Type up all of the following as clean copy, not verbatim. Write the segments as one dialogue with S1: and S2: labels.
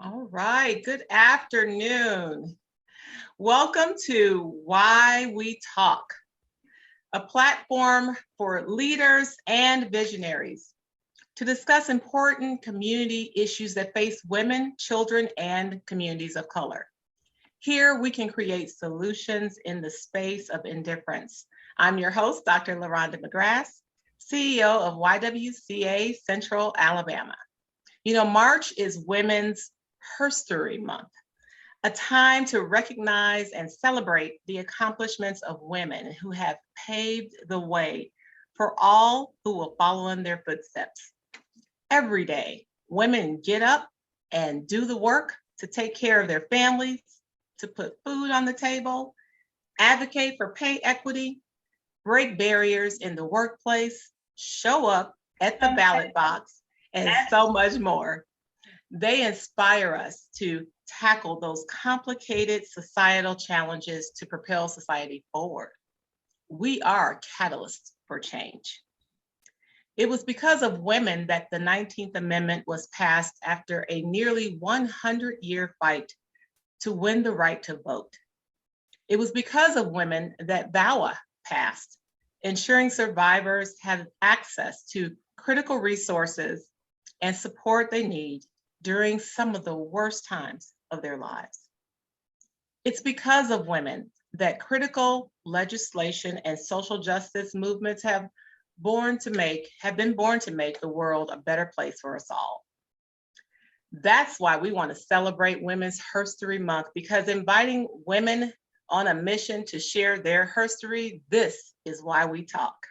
S1: All right, good afternoon. Welcome to YWe Talk, a platform for leaders and visionaries to discuss important community issues that face women, children, and communities of color. Here we can create solutions in the space of indifference. I'm your host, Dr. LaRonda McGrath, CEO of YWCA Central Alabama. You know, March is Women's History Month, a time to recognize and celebrate the accomplishments of women who have paved the way for all who will follow in their footsteps. Every day, women get up and do the work to take care of their families, to put food on the table, advocate for pay equity, break barriers in the workplace, show up at the ballot box, and so much more. They inspire us to tackle those complicated societal challenges to propel society forward. We are catalysts for change. It was because of women that the 19th Amendment was passed after a nearly 100-year fight to win the right to vote. It was because of women that VAWA passed, ensuring survivors have access to critical resources and support they need during some of the worst times of their lives. It's because of women that critical legislation and social justice movements have been born to make the world a better place for us all. That's why we want to celebrate Women's History Month, because inviting women on a mission to share their history, this is why we talk.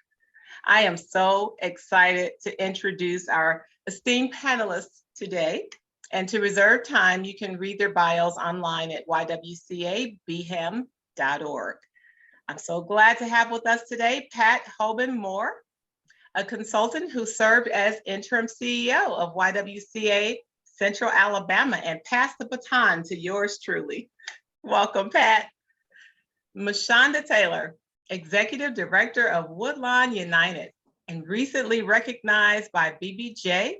S1: I am so excited to introduce our esteemed panelists today. And to reserve time, you can read their bios online at ywcabhem.org. I'm so glad to have with us today Pat Hoben-Moore, a consultant who served as interim CEO of YWCA Central Alabama and passed the baton to yours truly. Welcome, Pat. Mashonda Taylor, Executive Director of Woodlawn United and recently recognized by BBJ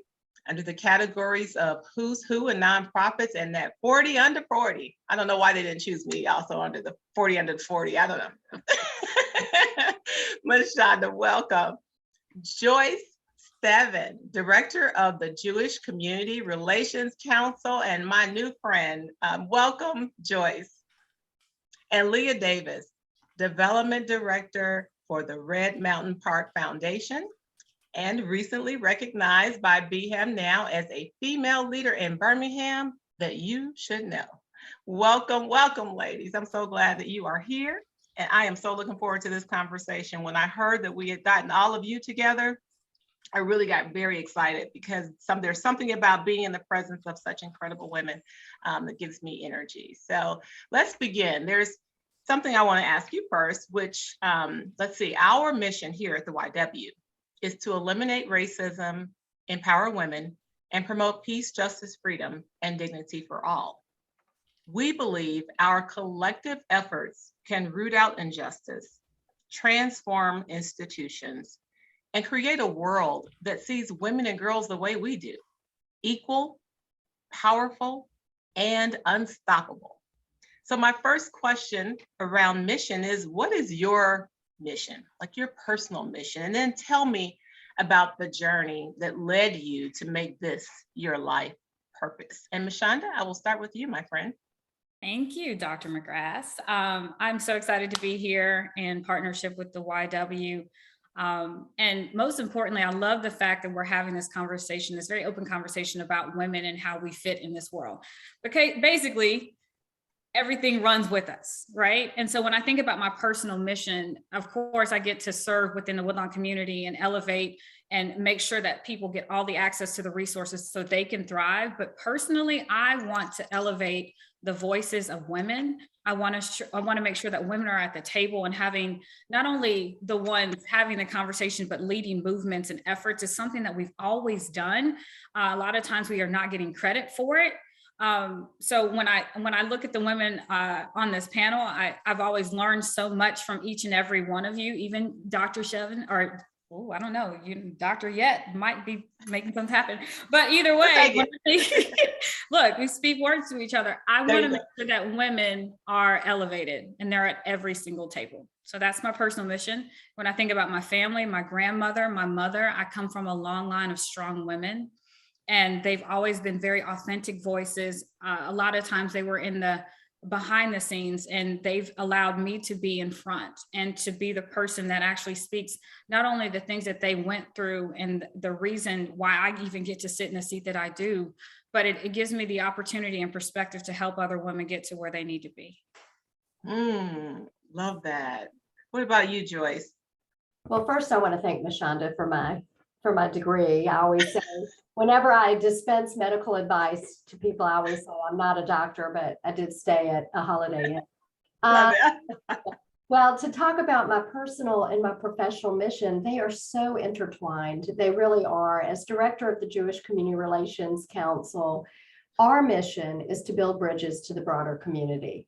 S1: under the categories of Who's Who and nonprofits and that 40 under 40. I don't know why they didn't choose me also under the 40 under 40. I don't know. Mashonda, welcome. Joyce, Shevin, Director of the Jewish Community Relations Council and my new friend. Welcome, Joyce. And Leah Davis, Development Director for the Red Mountain Park Foundation and recently recognized by BHAM now as a female leader in Birmingham that you should know. Welcome, welcome, ladies. I'm so glad that you are here. And I am so looking forward to this conversation. When I heard that we had gotten all of you together, I really got very excited because there's something about being in the presence of such incredible women that gives me energy. So let's begin. There's something I want to ask you first, which let's see, our mission here at the YW is to eliminate racism, empower women, and promote peace, justice, freedom, and dignity for all. We believe our collective efforts can root out injustice, transform institutions, and create a world that sees women and girls the way we do, equal, powerful, and unstoppable. So my first question around mission is, what is your mission, like your personal mission? And then tell me about the journey that led you to make this your life purpose. And Mashonda, I will start with you, my friend.
S2: Thank you, Dr. McGrath. I'm so excited to be here in partnership with the YW. And most importantly, I love the fact that we're having this conversation, this very open conversation about women and how we fit in this world. Okay, basically, everything runs with us, right? And so when I think about my personal mission, of course, I get to serve within the Woodlawn community and elevate and make sure that people get all the access to the resources so they can thrive. But personally, I want to elevate the voices of women. I want to make sure that women are at the table and having not only the ones having the conversation, but leading movements and efforts is something that we've always done. A lot of times we are not getting credit for it. So when I look at the women on this panel, I've always learned so much from each and every one of you, even Dr. Shevin or oh, I don't know, Dr. Yet might be making something happen. But either way, look, we speak words to each other. I want to make sure that women are elevated and they're at every single table. So that's my personal mission. When I think about my family, my grandmother, my mother, I come from a long line of strong women, and they've always been very authentic voices. A lot of times they were in the behind the scenes, and they've allowed me to be in front and to be the person that actually speaks not only the things that they went through and the reason why I even get to sit in the seat that I do, but it gives me the opportunity and perspective to help other women get to where they need to be.
S1: Love that. What about you, Joyce?
S3: Well, first I want to thank Mashonda for my degree. I always say, whenever I dispense medical advice to people, I always say I'm not a doctor, but I did stay at a Holiday Inn. Well, to talk about my personal and my professional mission, they are so intertwined. They really are. As director of the Jewish Community Relations Council, our mission is to build bridges to the broader community.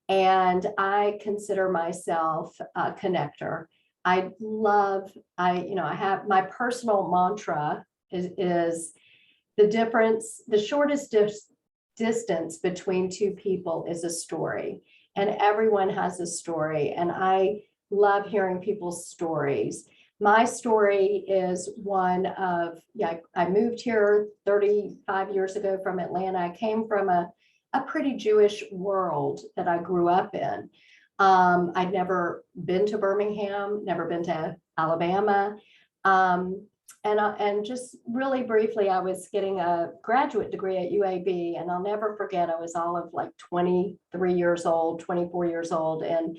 S3: And I consider myself a connector. I have my personal mantra is the shortest distance between two people is a story, and everyone has a story. And I love hearing people's stories. My story is one of, I moved here 35 years ago from Atlanta. I came from a pretty Jewish world that I grew up in. I'd never been to Birmingham, never been to Alabama. And just really briefly, I was getting a graduate degree at UAB, and I'll never forget, I was all of like 23 years old, 24 years old. And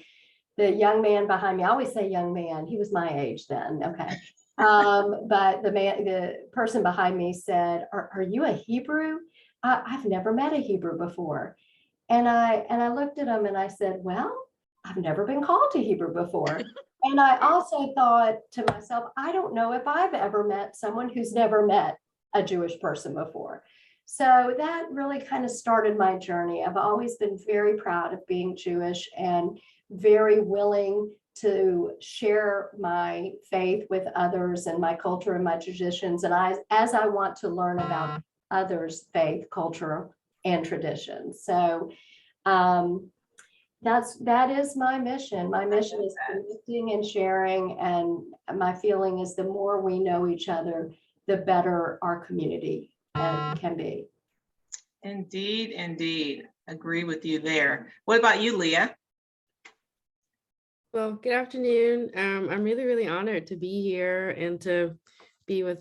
S3: the young man behind me, I always say young man, he was my age then, okay. But the person behind me said, are you a Hebrew? I've never met a Hebrew before. And I looked at him and I said, well, I've never been called a Hebrew before. And I also thought to myself, I don't know if I've ever met someone who's never met a Jewish person before. So that really kind of started my journey. I've always been very proud of being Jewish and very willing to share my faith with others and my culture and my traditions. And as I want to learn about others' faith, culture, and traditions. So that is my mission. My mission is connecting and sharing, and my feeling is the more we know each other, the better our community can be.
S1: Indeed, indeed. Agree with you there. What about you, Leah?
S4: Well, good afternoon. I'm really, really honored to be here and to be with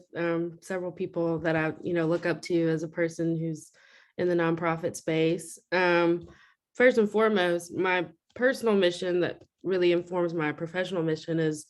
S4: several people that I, look up to as a person who's in the nonprofit space. First and foremost, my personal mission that really informs my professional mission is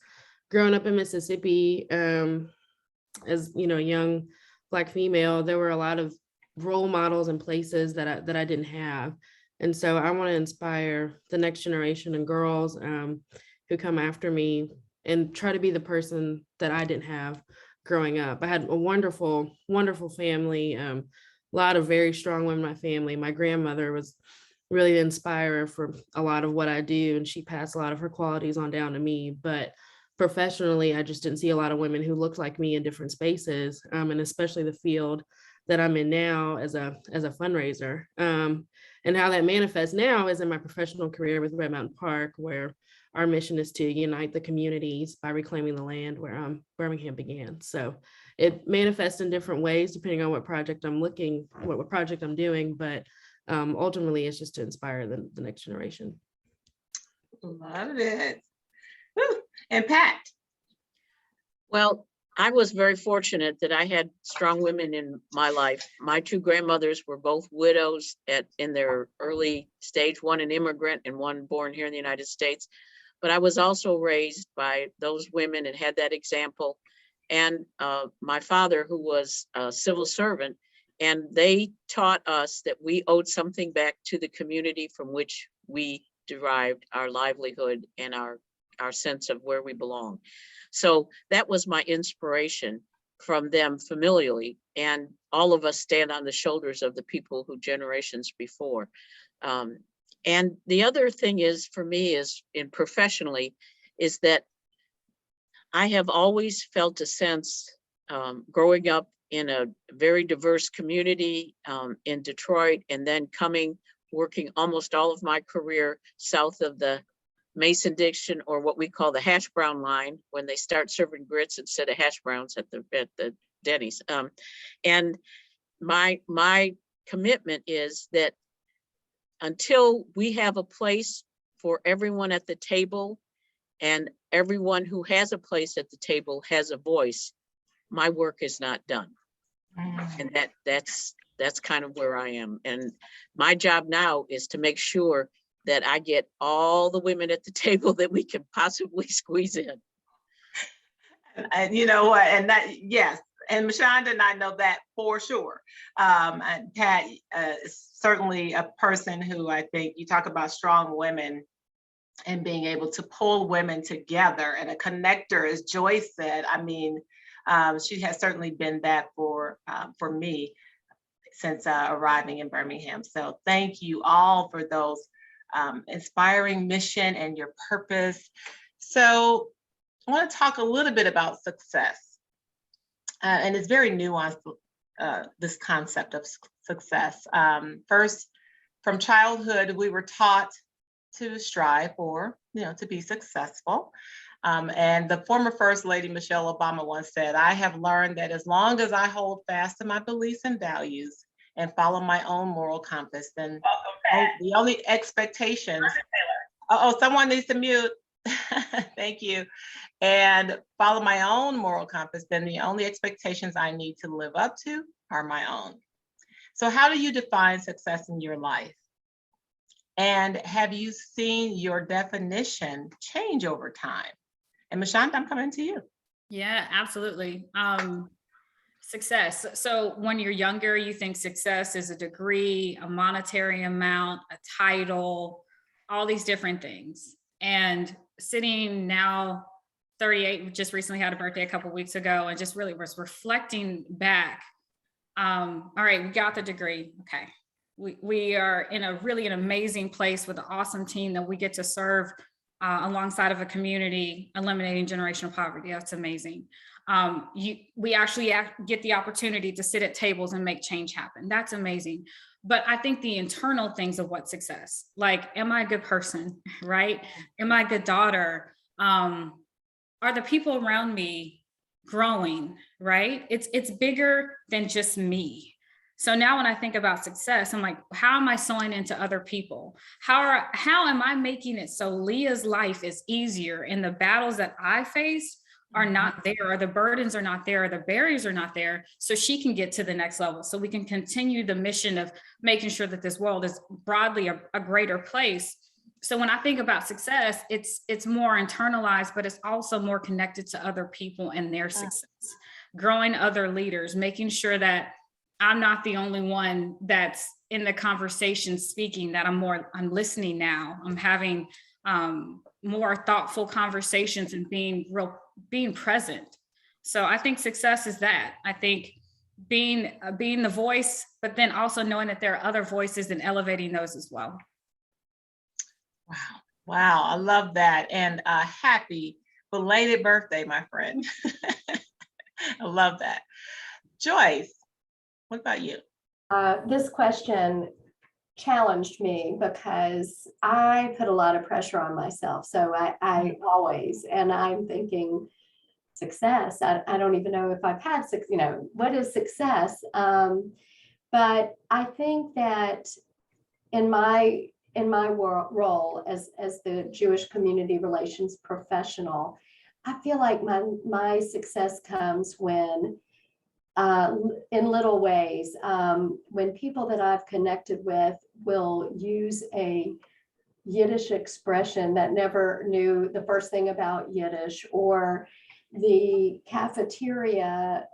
S4: growing up in Mississippi as, a young Black female. There were a lot of role models and places that I didn't have. And so I want to inspire the next generation and girls who come after me and try to be the person that I didn't have growing up. I had a wonderful, wonderful family, a lot of very strong women in my family. My grandmother was really the inspirer for a lot of what I do, and she passed a lot of her qualities on down to me. But professionally, I just didn't see a lot of women who looked like me in different spaces, and especially the field that I'm in now as a fundraiser. And how that manifests now is in my professional career with Red Mountain Park, where our mission is to unite the communities by reclaiming the land where Birmingham began. So it manifests in different ways depending on what project I'm doing, but ultimately it's just to inspire the next generation.
S1: Love it. Woo. And Pat?
S5: Well, I was very fortunate that I had strong women in my life. My two grandmothers were both widows in their early stage, one an immigrant and one born here in the United States. But I was also raised by those women and had that example. And my father, who was a civil servant, and they taught us that we owed something back to the community from which we derived our livelihood and our sense of where we belong. So that was my inspiration from them familially. And all of us stand on the shoulders of the people who generations before. And the other thing is, for me, is professionally, is that I have always felt a sense, growing up in a very diverse community in Detroit, and then working almost all of my career south of the Mason-Dixon, or what we call the hash brown line, when they start serving grits instead of hash browns at the Denny's. And my commitment is that until we have a place for everyone at the table, and everyone who has a place at the table has a voice, my work is not done. And that's kind of where I am. And my job now is to make sure that I get all the women at the table that we can possibly squeeze in.
S1: And you know what, and that, yes, and Mashonda and I know that for sure. And Pat is certainly a person who, I think, you talk about strong women and being able to pull women together, and a connector, as Joyce said. I mean, she has certainly been that for me since arriving in Birmingham. So thank you all for those inspiring mission and your purpose. So I want to talk a little bit about success. And it's very nuanced, this concept of success. First, from childhood, we were taught to strive for, to be successful. And the former First Lady, Michelle Obama, once said, "I have learned that as long as I hold fast to my beliefs and values and follow my own moral compass, then the only expectations," someone needs to mute. Thank you. "And follow my own moral compass, then the only expectations I need to live up to are my own." So how do you define success in your life? And have you seen your definition change over time? And Mashonda, I'm coming to you.
S2: Yeah, absolutely. Success. So when you're younger, you think success is a degree, a monetary amount, a title, all these different things. And sitting now, 38, just recently had a birthday a couple of weeks ago, and just really was reflecting back. All right, we got the degree. Okay. We are in an amazing place with an awesome team that we get to serve alongside of a community, eliminating generational poverty. That's amazing. We actually get the opportunity to sit at tables and make change happen. That's amazing. But I think the internal things of what success, like, am I a good person, right? Am I a good daughter? Are the people around me growing, right? It's bigger than just me. So now when I think about success, I'm like, how am I sewing into other people? How am I making it so Leah's life is easier, and the battles that I faced are not there, or the burdens are not there, or the barriers are not there, so she can get to the next level, so we can continue the mission of making sure that this world is broadly a greater place. So when I think about success, it's more internalized, but it's also more connected to other people and their success, growing other leaders, making sure that I'm not the only one that's in the conversation speaking, that I'm listening now. I'm having more thoughtful conversations and being present. So I think success is that. I think being the voice, but then also knowing that there are other voices and elevating those as well.
S1: Wow, I love that. And happy belated birthday, my friend. I love that. Joyce, what about you?
S3: This question challenged me because I put a lot of pressure on myself. So I always, and I'm thinking success. I don't even know if I've had what is success? But I think that in my role as the Jewish community relations professional, I feel like my success comes when in little ways, when people that I've connected with will use a Yiddish expression that never knew the first thing about Yiddish, or the cafeteria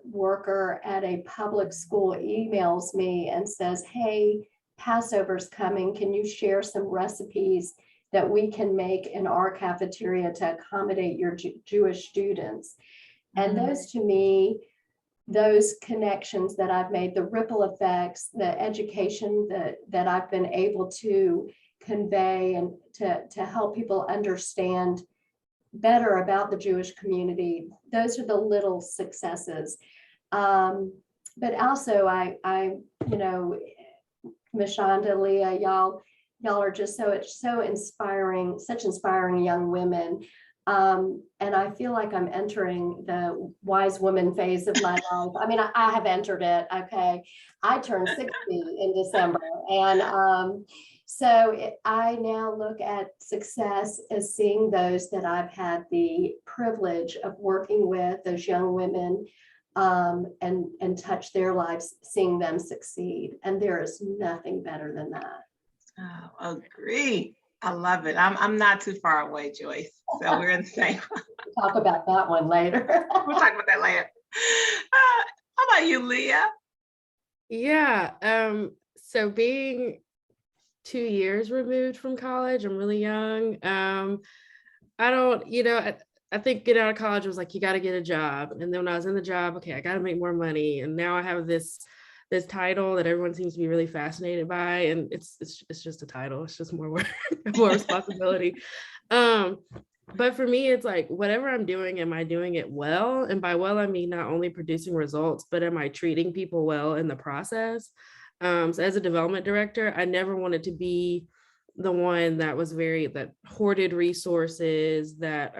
S3: worker at a public school emails me and says, "Hey, Passover's coming. Can you share some recipes that we can make in our cafeteria to accommodate your Jewish students?" And those, to me, those connections that I've made, the ripple effects, the education that I've been able to convey and to help people understand better about the Jewish community. Those are the little successes. But also you know, Mashonda, Leah, y'all are just so inspiring, such inspiring young women. And I feel like I'm entering the wise woman phase of my life. I mean, I have entered it. Okay. I turned 60 in December. And I now look at success as seeing those that I've had the privilege of working with, those young women, and touch their lives, seeing them succeed. And there is nothing better than that.
S1: Oh, agree. I love it. I'm not too far away, Joyce. So we're in the same.
S3: We'll talk about that one later.
S1: We'll talk about that later. How about you, Leah?
S4: Yeah. So being 2 years removed from college, I'm really young. I don't, you know, I think getting out of college was like, you got to get a job. And then when I was in the job, okay, I got to make more money. And now I have this title that everyone seems to be really fascinated by. And it's just a title. It's just more work, more responsibility. But for me, it's like, whatever I'm doing, am I doing it well? And by well, I mean, not only producing results, but am I treating people well in the process? So as a development director, I never wanted to be the one that hoarded resources, that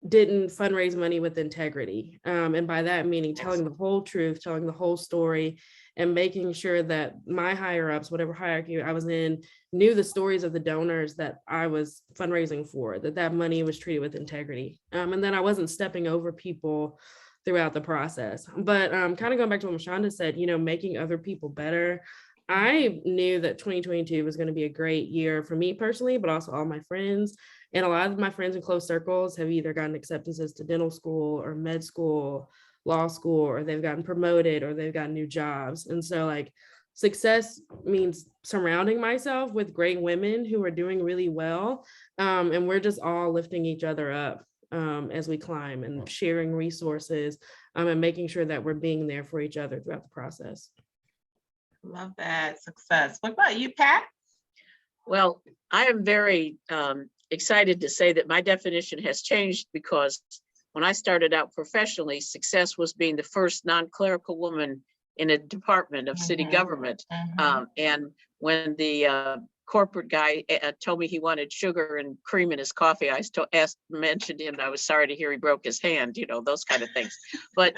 S4: didn't fundraise money with integrity. And by that meaning telling the whole truth, telling the whole story, and making sure that my higher ups, whatever hierarchy I was in, knew the stories of the donors that I was fundraising for, that money was treated with integrity. And then I wasn't stepping over people throughout the process. But kind of going back to what Mashonda said, you know, making other people better. I knew that 2022 was going to be a great year for me personally, but also all my friends. And a lot of my friends in close circles have either gotten acceptances to dental school or med school, law school, or they've gotten promoted, or they've got new jobs. And so like success means surrounding myself with great women who are doing really well. And we're just all lifting each other up as we climb, and sharing resources, and making sure that we're being there for each other throughout the process.
S1: Love that success. What about you, Pat?
S5: Well, I am very excited to say that my definition has changed, because when I started out professionally, success was being the first non-clerical woman in a department of city government. And when the corporate guy told me he wanted sugar and cream in his coffee, I mentioned him. I was sorry to hear he broke his hand, you know, those kind of things. But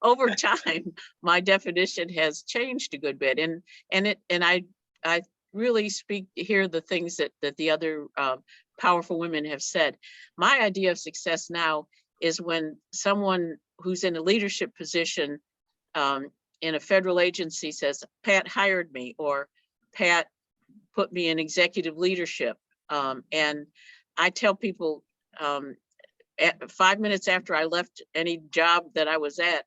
S5: over time, my definition has changed a good bit. And I really hear the things that the other powerful women have said. My idea of success now is when someone who's in a leadership position in a federal agency says, Pat hired me, or Pat put me in executive leadership. And I tell people 5 minutes after I left any job that I was at,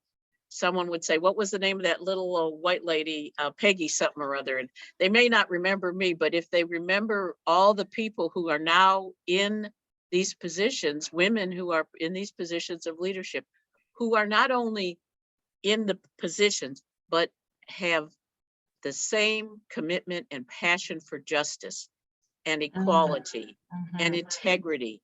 S5: someone would say, what was the name of that little white lady, Peggy something or other? And they may not remember me, but if they remember all the people who are now in these positions, women who are in these positions of leadership, who are not only in the positions, but have the same commitment and passion for justice and equality and integrity.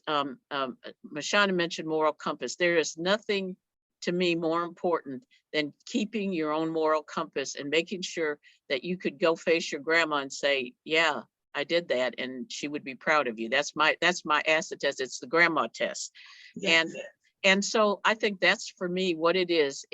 S5: Mashonda mentioned moral compass. There is nothing to me more important than keeping your own moral compass and making sure that you could go face your grandma and say, yeah, I did that, and she would be proud of you. That's my asset test. It's the grandma test. Yes. And so I think that's for me what it is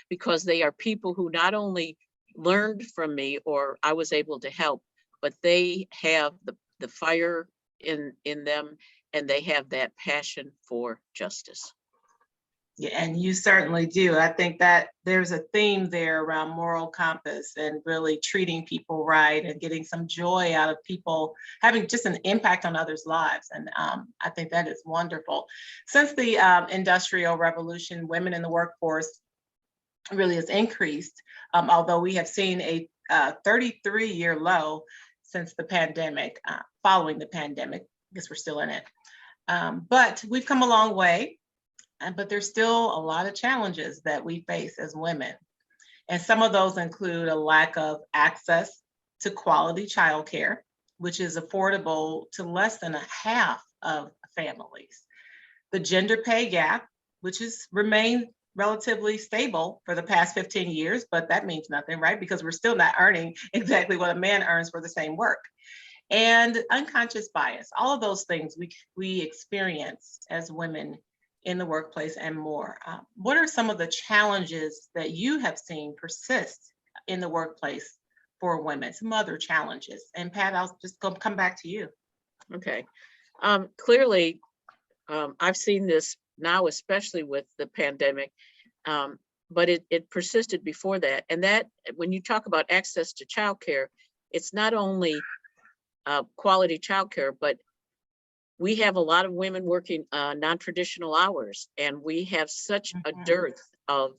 S5: because they are people who not only learned from me or I was able to help, but they have the fire in them, and they have that passion for justice.
S1: Yeah, and you certainly do. I think that there's a theme there around moral compass and really treating people right and getting some joy out of people having just an impact on others' lives. And I think that is wonderful. Since the Industrial Revolution, women in the workforce really has increased, although we have seen a 33-year low since the pandemic, following the pandemic. I guess we're still in it. But we've come a long way. But there's still a lot of challenges that we face as women. And some of those include a lack of access to quality childcare, which is affordable to less than a half of families. The gender pay gap, which has remained relatively stable for the past 15 years, but that means nothing, right? Because we're still not earning exactly what a man earns for the same work. And unconscious bias, all of those things we experience as women in the workplace and more. What are some of the challenges that you have seen persist in the workplace for women? Some other challenges. And Pat, I'll just come back to you.
S5: Okay. Clearly, I've seen this now, especially with the pandemic, but it persisted before that. And that, when you talk about access to childcare, it's not only quality childcare, but we have a lot of women working non-traditional hours, and we have such a dearth of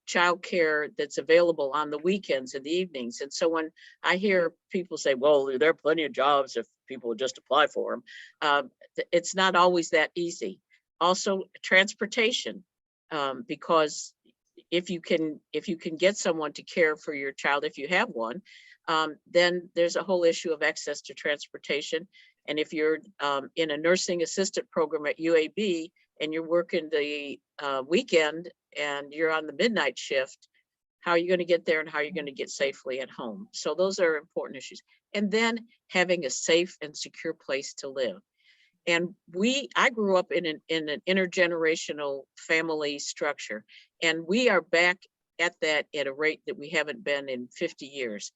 S5: childcare that's available on the weekends and the evenings. And so when I hear people say, well, there are plenty of jobs if people would just apply for them, it's not always that easy. Also, transportation, because if you can get someone to care for your child, if you have one, then there's a whole issue of access to transportation. And if you're in a nursing assistant program at UAB and you're working the weekend and you're on the midnight shift, how are you going to get there and how are you going to get safely at home? So those are important issues. And then having a safe and secure place to live. And I grew up in an intergenerational family structure, and we are back at that at a rate that we haven't been in 50 years.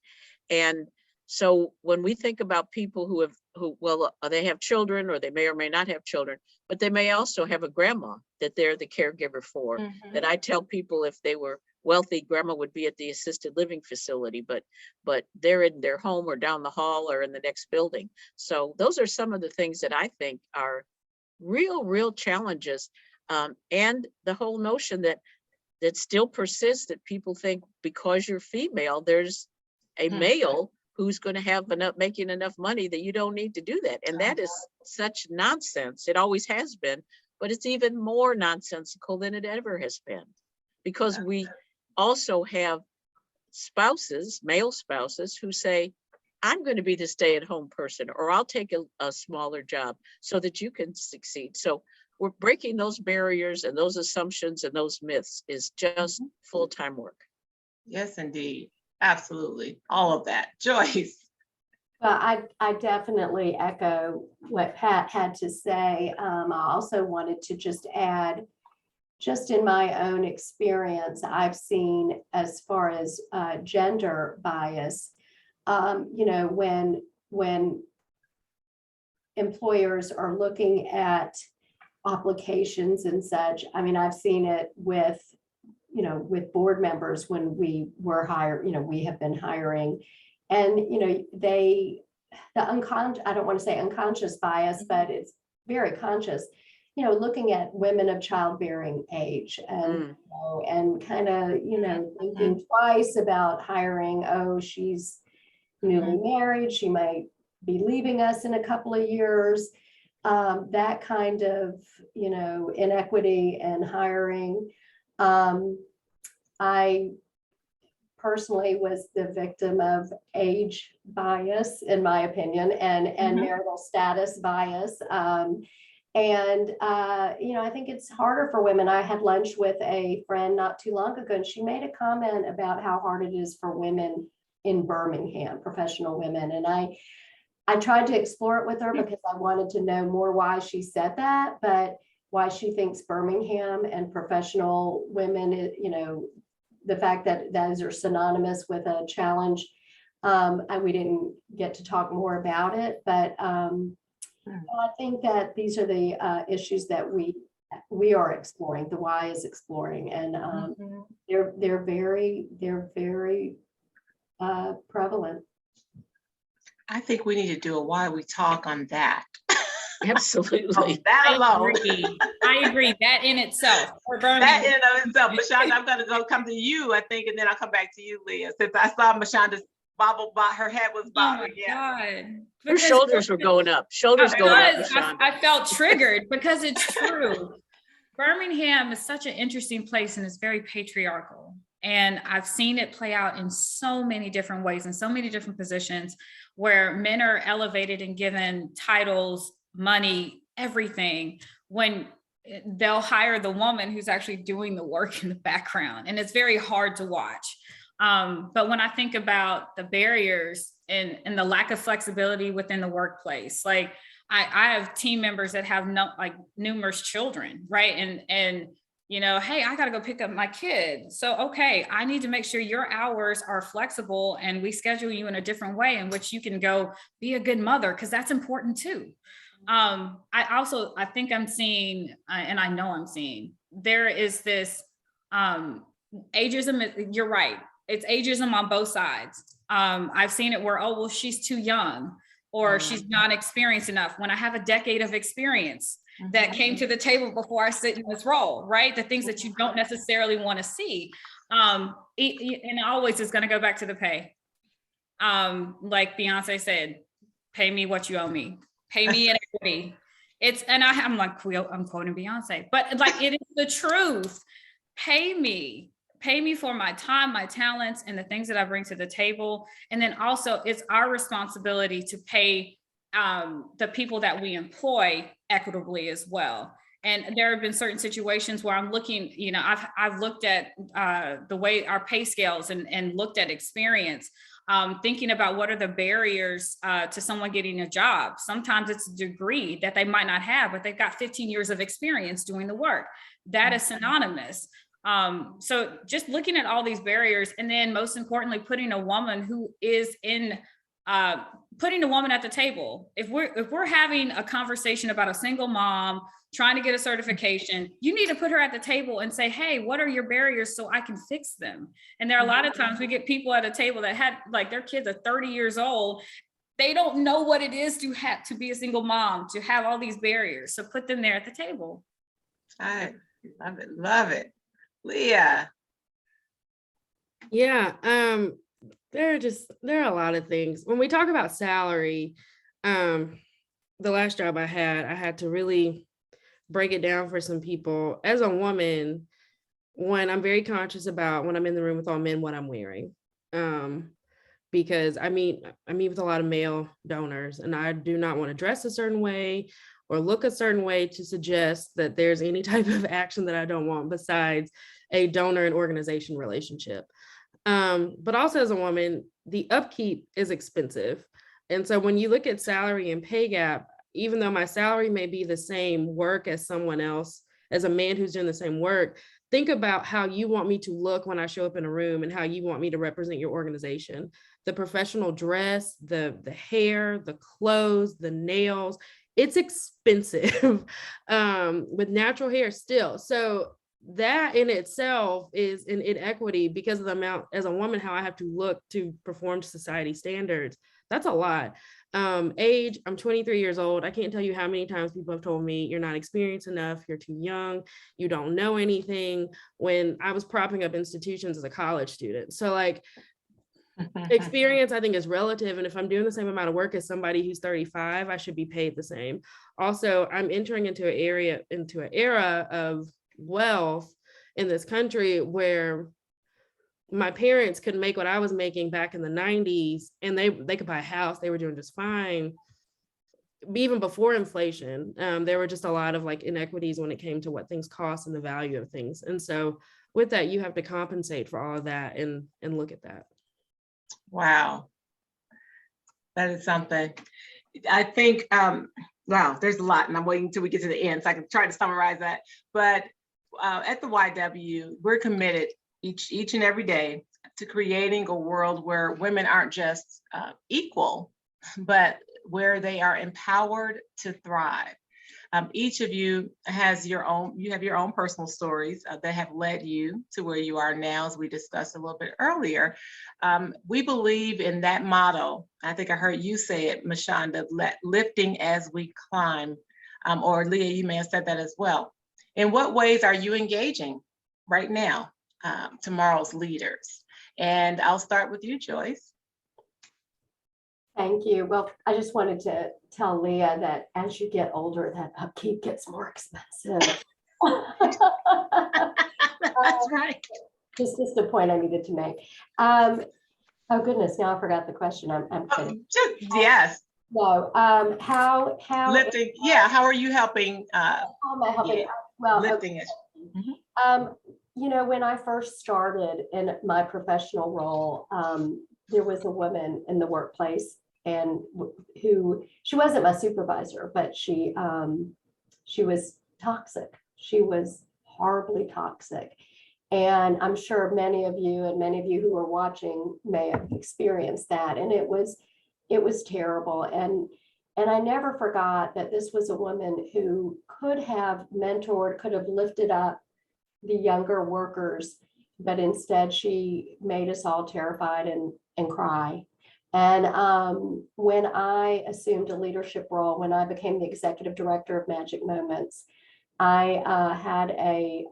S5: And so when we think about people who they have children, or they may or may not have children, but they may also have a grandma that they're the caregiver for, that I tell people if they were wealthy, grandma would be at the assisted living facility, but they're in their home or down the hall or in the next building. So those are some of the things that I think are real challenges. And the whole notion that still persists, that people think because you're female, there's a male who's going to have making enough money that you don't need to do that. And that is such nonsense. It always has been, but it's even more nonsensical than it ever has been, because we also have spouses, male spouses, who say, I'm going to be the stay-at-home person, or I'll take a smaller job so that you can succeed. So we're breaking those barriers and those assumptions and those myths is just full-time work.
S1: Yes, indeed. Absolutely. All of that. Joyce.
S3: Well, I definitely echo what Pat had to say. I also wanted to just add, just in my own experience, I've seen, as far as gender bias, when employers are looking at applications and such, I mean, I've seen it with board members when we were hired, we have been hiring, and, I don't want to say unconscious bias, but it's very conscious, looking at women of childbearing age and, and kind of, thinking twice about hiring, she's newly married, she might be leaving us in a couple of years, that kind of, inequity in hiring. I personally was the victim of age bias, in my opinion, and marital status bias. I think it's harder for women. I had lunch with a friend not too long ago, and she made a comment about how hard it is for women in Birmingham, professional women. And I tried to explore it with her because I wanted to know more why she said that, but why she thinks Birmingham and professional women, the fact that those are synonymous with a challenge. We didn't get to talk more about it, but I think that these are the issues that we are exploring. The Y is exploring, and they're very prevalent.
S1: I think we need to do a YWe Talk on that.
S5: Absolutely.
S1: That alone.
S2: I agree. That in itself.
S1: That in and of itself. Mashonda, I'm going to come to you, I think, and then I'll come back to you, Leah, since I saw Mashonda's her head was bobbing.
S2: Oh my God.
S5: Her shoulders were going up. Shoulders going up, Mashonda.
S2: I felt triggered because it's true. Birmingham is such an interesting place, and it's very patriarchal. And I've seen it play out in so many different ways, in so many different positions, where men are elevated and given titles, money, everything when they'll hire the woman who's actually doing the work in the background. And it's very hard to watch. But when I think about the barriers and the lack of flexibility within the workplace, like I have team members that have numerous children, right? And hey, I got to go pick up my kid. So, okay, I need to make sure your hours are flexible and we schedule you in a different way in which you can go be a good mother, because that's important too. I think I'm seeing, and I know I'm seeing, there is this ageism. You're right. It's ageism on both sides. I've seen it where, oh, well, she's too young, or she's not experienced enough, when I have a decade of experience that came to the table before I sit in this role, right? The things that you don't necessarily want to see. And it always is going to go back to the pay. Like Beyonce said, pay me what you owe me. Pay me in equity. I'm quoting Beyonce, but like, it is the truth. Pay me for my time, my talents, and the things that I bring to the table. And then also it's our responsibility to pay the people that we employ equitably as well. And there have been certain situations where I'm looking, I've looked at the way our pay scales and looked at experience, thinking about what are the barriers to someone getting a job. Sometimes it's a degree that they might not have, but they've got 15 years of experience doing the work. That is synonymous. So just looking at all these barriers, and then most importantly, putting a woman who is putting a woman at the table. If we're having a conversation about a single mom trying to get a certification, you need to put her at the table and say, hey, what are your barriers so I can fix them? And there are a lot of times we get people at a table that had, like, their kids are 30 years old. They don't know what it is to be a single mom, to have all these barriers. So put them there at the table.
S1: I love it. Leah.
S4: Yeah, there are a lot of things. When we talk about salary, the last job I had to really break it down for some people. As a woman, when I'm very conscious about, when I'm in the room with all men, what I'm wearing. Because I meet with a lot of male donors, and I do not want to dress a certain way or look a certain way to suggest that there's any type of action that I don't want besides a donor and organization relationship. But also as a woman, the upkeep is expensive. And so when you look at salary and pay gap, even though my salary may be the same work as someone else, as a man who's doing the same work, think about how you want me to look when I show up in a room and how you want me to represent your organization. The professional dress, the hair, the clothes, the nails, it's expensive with natural hair still. So that in itself is an inequity because of the amount, as a woman, how I have to look to perform to society standards. That's a lot. Age, I'm 23 years old. I can't tell you how many times people have told me you're not experienced enough, you're too young, you don't know anything, when I was propping up institutions as a college student. So like, experience, I think, is relative. And if I'm doing the same amount of work as somebody who's 35, I should be paid the same. Also, I'm entering into an era of wealth in this country where my parents could make what I was making back in the 90s, and they could buy a house. They were doing just fine. Even before inflation, there were just a lot of like inequities when it came to what things cost and the value of things. And so with that, you have to compensate for all of that and look at that.
S1: Wow. That is something. I think, wow, there's a lot, and I'm waiting until we get to the end so I can try to summarize that. But at the YW, we're committed each and every day to creating a world where women aren't just equal, but where they are empowered to thrive. Each of you has you have your own personal stories that have led you to where you are now, as we discussed a little bit earlier. We believe in that motto. I think I heard you say it, Mashonda, lifting as we climb, or Leah, you may have said that as well. In what ways are you engaging right now, tomorrow's leaders? And I'll start with you, Joyce.
S3: Thank you. Well, I just wanted to tell Leah that as you get older, that upkeep gets more expensive.
S1: That's right.
S3: Just a point I needed to make. Oh goodness, now I forgot the question. I'm kidding.
S1: Yes.
S3: No, how
S1: Lifting, yeah, how are you helping?
S3: how am I helping?
S1: Yeah,
S3: Well,
S1: lifting it. Mhm.
S3: you know, when I first started in my professional role, there was a woman in the workplace and who, she wasn't my supervisor, but she was toxic. She was horribly toxic. And I'm sure many of you who are watching may have experienced that. And it was terrible. And I never forgot that this was a woman who could have mentored, could have lifted up the younger workers, but instead she made us all terrified and cry. And when I assumed a leadership role, when I became the executive director of Magic Moments, I had a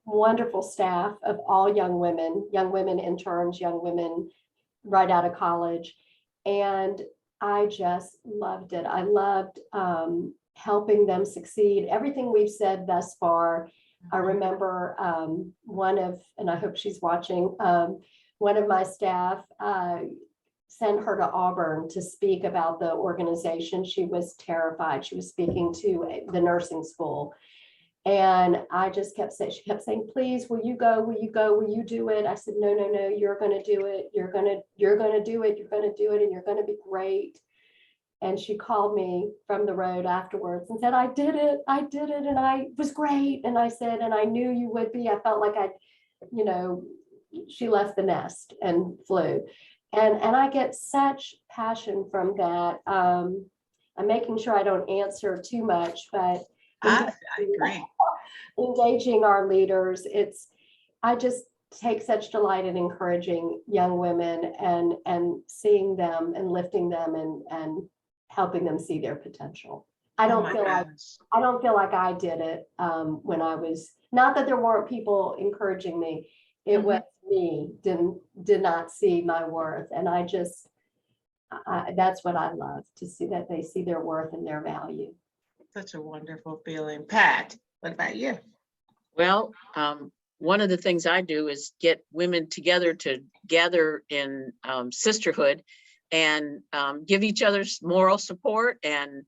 S3: wonderful staff of all young women interns, young women right out of college. And I just loved it. I loved helping them succeed. Everything we've said thus far, I remember and I hope she's watching, one of my staff sent her to Auburn to speak about the organization. She was terrified. She was speaking to the nursing school. And I just kept saying, she kept saying, please, will you go? Will you go? Will you do it? I said, no, you're going to do it. You're going to do it. You're going to do it. And you're going to be great. And she called me from the road afterwards and said, I did it. And I was great. And I said, and I knew you would be. I felt like she left the nest and flew. And I get such passion from that. I'm making sure I don't answer too much, but
S1: I agree.
S3: Engaging our leaders. I just take such delight in encouraging young women and seeing them and lifting them and helping them see their potential. I don't feel like I did it when I was, not that there weren't people encouraging me. It was me did not see my worth. And that's what I love, to see that they see their worth and their value.
S1: Such a wonderful feeling. Pat, what about you?
S5: Well, one of the things I do is get women together to gather in sisterhood and give each other moral support and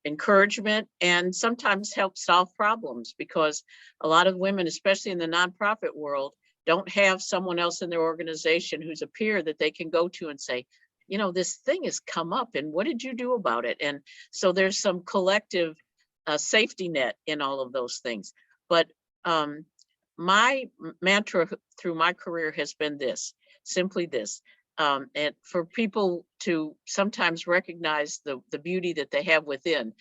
S5: encouragement, and sometimes help solve problems, because a lot of women, especially in the nonprofit world, don't have someone else in their organization who's a peer that they can go to and say, this thing has come up and what did you do about it? And so there's some collective safety net in all of those things. But my mantra through my career has been simply this, and for people to sometimes recognize the beauty that they have within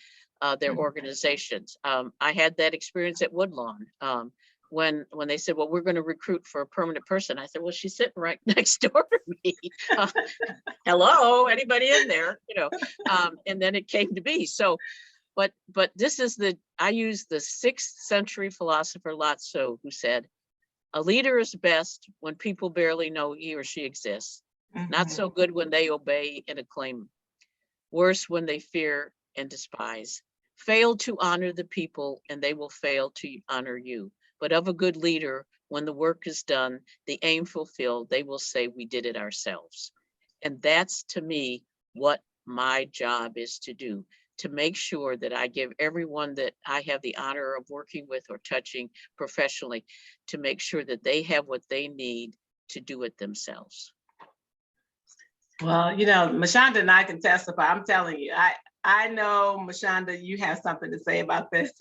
S5: their organizations. I had that experience at Woodlawn. When they said, well, we're going to recruit for a permanent person. I said, well, she's sitting right next door to me. Hello, anybody in there? And then it came to be. So, but this is I use the 6th century philosopher Lao Tzu, who said, a leader is best when people barely know he or she exists. Not so good when they obey and acclaim. Worse when they fear and despise. Fail to honor the people and they will fail to honor you. But of a good leader, when the work is done, the aim fulfilled, they will say we did it ourselves. And that's, to me, what my job is to do, to make sure that I give everyone that I have the honor of working with or touching professionally, to make sure that they have what they need to do it themselves.
S1: Well, Mashonda and I can testify. I'm telling you, I know, Mashonda, you have something to say about this.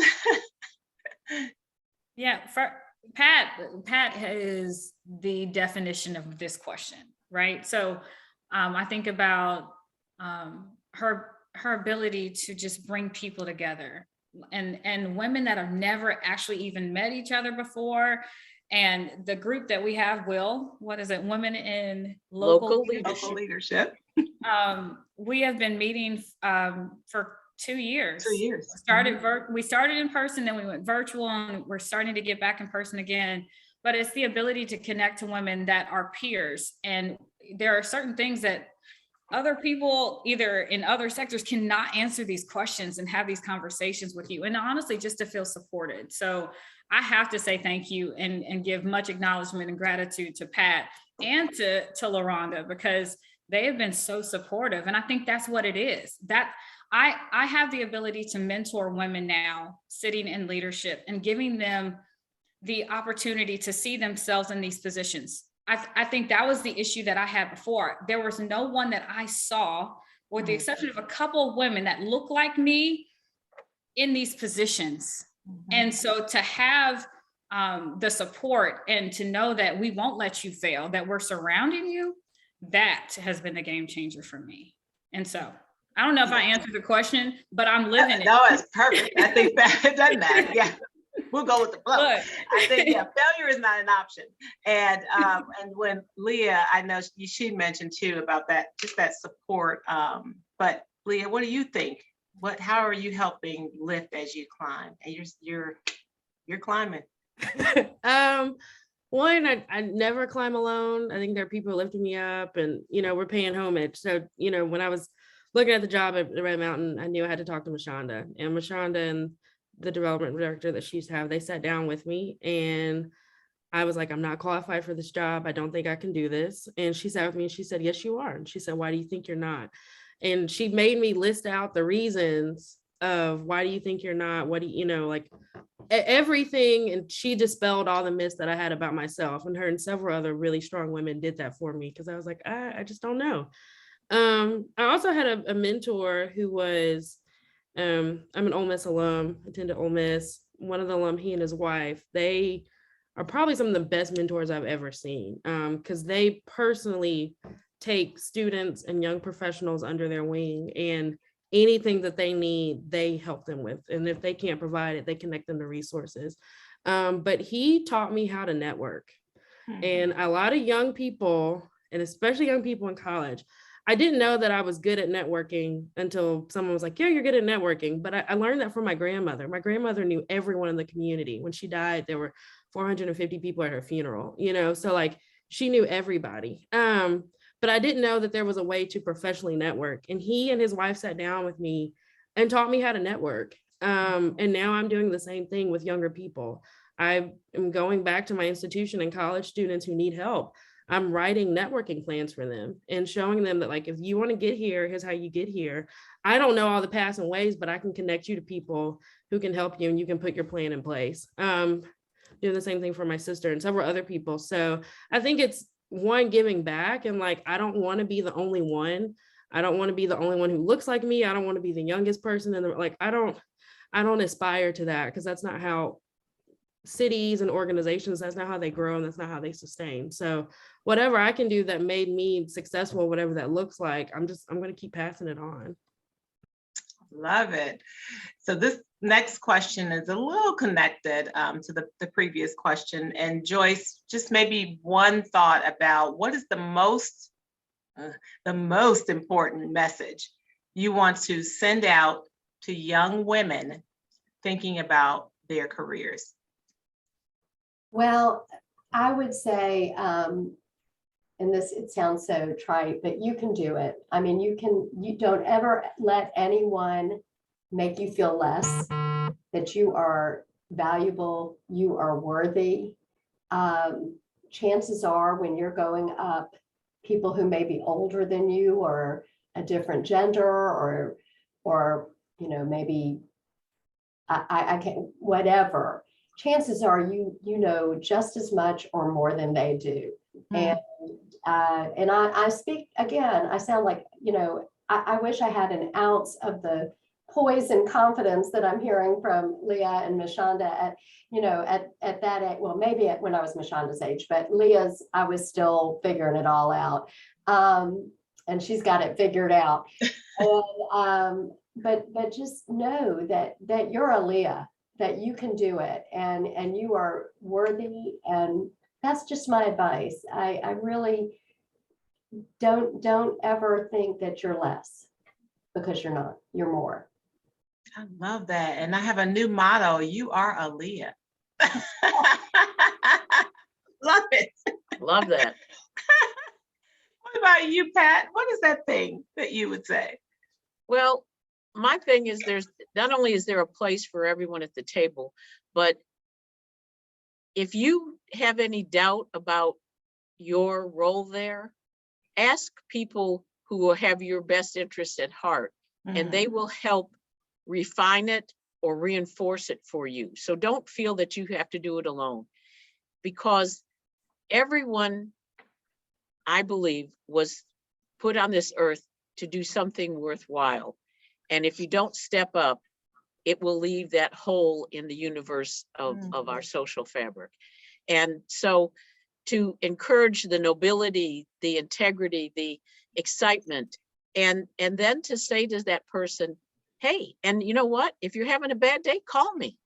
S2: Yeah, for Pat is the definition of this question, right? So I think about her ability to just bring people together, and women that have never actually even met each other before. And the group that we have, Women in Local
S1: Leadership.
S2: We have been meeting for 2 years.
S1: 2 years.
S2: We started in person, then we went virtual, and we're starting to get back in person again. But it's the ability to connect to women that are peers. And there are certain things that other people, either in other sectors, cannot answer these questions and have these conversations with you. And honestly, just to feel supported. So I have to say thank you and give much acknowledgement and gratitude to Pat and to LaRonda, because They have been so supportive. And I think that's what it is. That I have the ability to mentor women now sitting in leadership and giving them the opportunity to see themselves in these positions. I think that was the issue that I had before. There was no one that I saw, with the exception of a couple of women that look like me, in these positions. And so to have the support and to know that we won't let you fail, that we're surrounding you, that has been the game changer for me. And so I don't know if I answered the question, but I'm living it.
S1: No, it's perfect. I think that it doesn't matter. Yeah. We'll go with the flow.
S2: Good.
S1: I think, yeah, failure is not an option. And when Leah, I know she mentioned too about that, just that support. But Leah, what do you think? How are you helping lift as you climb? And you're climbing.
S4: One, I never climb alone. I think there are people lifting me up, and we're paying homage. So when I was looking at the job at Red Mountain, I knew I had to talk to Mashonda, and the development director that she used to have, they sat down with me, and I was like, I'm not qualified for this job. I don't think I can do this. And she sat with me and she said, yes, you are. And she said, why do you think you're not? And she made me list out the reasons of why do you think you're not? What do like everything. And she dispelled all the myths that I had about myself, and her and several other really strong women did that for me, because I was like, I just don't know. I also had a mentor who was, I'm an Ole Miss alum, attended Ole Miss. One of the alum, he and his wife, they are probably some of the best mentors I've ever seen, because they personally take students and young professionals under their wing, and anything that they need, they help them with. And if they can't provide it, they connect them to resources. But he taught me how to network. And a lot of young people, and especially young people in college, I didn't know that I was good at networking until someone was like, yeah, you're good at networking. But I learned that from my grandmother. My grandmother knew everyone in the community. When she died, there were 450 people at her funeral, so like she knew everybody. But I didn't know that there was a way to professionally network. And he and his wife sat down with me and taught me how to network. And now I'm doing the same thing with younger people. I am going back to my institution and college students who need help. I'm writing networking plans for them and showing them that, like, if you want to get here, here's how you get here. I don't know all the paths and ways, but I can connect you to people who can help you, and you can put your plan in place. Doing the same thing for my sister and several other people. So I think it's one, giving back, and like, I don't want to be the only one. I don't want to be the only one who looks like me. I don't want to be the youngest person. And like, I don't aspire to that, because that's not how cities and organizations, that's not how they grow, and that's not how they sustain. So whatever I can do that made me successful, whatever that looks like, I'm going to keep passing it on.
S1: Love it. So this next question is a little connected to the previous question. And Joyce, just maybe one thought about what is the most important message you want to send out to young women thinking about their careers?
S3: Well, I would say, and it sounds so trite, but you can do it. I mean, you don't ever let anyone make you feel less, that you are valuable, you are worthy. Chances are, when you're going up, people who may be older than you, or a different gender, or maybe I can't, whatever. Chances are you know just as much or more than they do. And I speak, again, I sound like, I wish I had an ounce of the poise and confidence that I'm hearing from Leah and Mashonda at that age. Well, maybe when I was Mashonda's age, but Leah's, I was still figuring it all out. And she's got it figured out. And, but just know that you're a Leah, that you can do it, and you are worthy. And that's just my advice. I really don't ever think that you're less, because you're not, you're more.
S1: I love that. And I have a new motto: you are a Leah. Love it.
S5: Love that.
S1: What about you, Pat? What is that thing that you would say?
S5: Well, my thing is, there's not only is there a place for everyone at the table, but if you have any doubt about your role there, ask people who will have your best interest at heart, and they will help refine it or reinforce it for you. So don't feel that you have to do it alone, because everyone, I believe, was put on this earth to do something worthwhile. And if you don't step up, it will leave that hole in the universe of our social fabric. And so to encourage the nobility, the integrity, the excitement, and then to say to that person, hey, and you know what, if you're having a bad day, call me,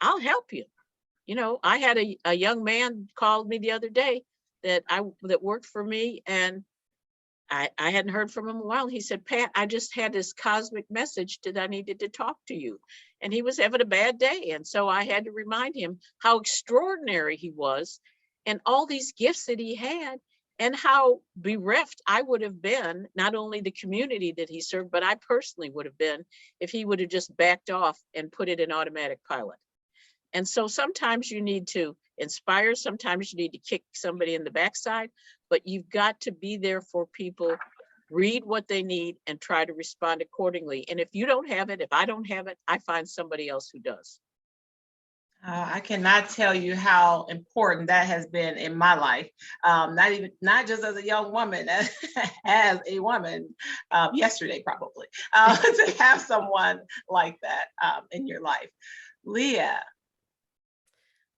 S5: I'll help you. You know, I had a young man called me the other day that worked for me, and I hadn't heard from him in a while. He said, Pat, I just had this cosmic message that I needed to talk to you. And he was having a bad day. And so I had to remind him how extraordinary he was and all these gifts that he had, and how bereft I would have been, not only the community that he served, but I personally would have been if he would have just backed off and put it in automatic pilot. And so sometimes you need to inspire, sometimes you need to kick somebody in the backside, but you've got to be there for people, read what they need, and try to respond accordingly. And if you don't have it, if I don't have it, I find somebody else who does.
S1: I cannot tell you how important that has been in my life. Not just as a young woman, as a woman, yesterday probably, to have someone like that in your life. Leah.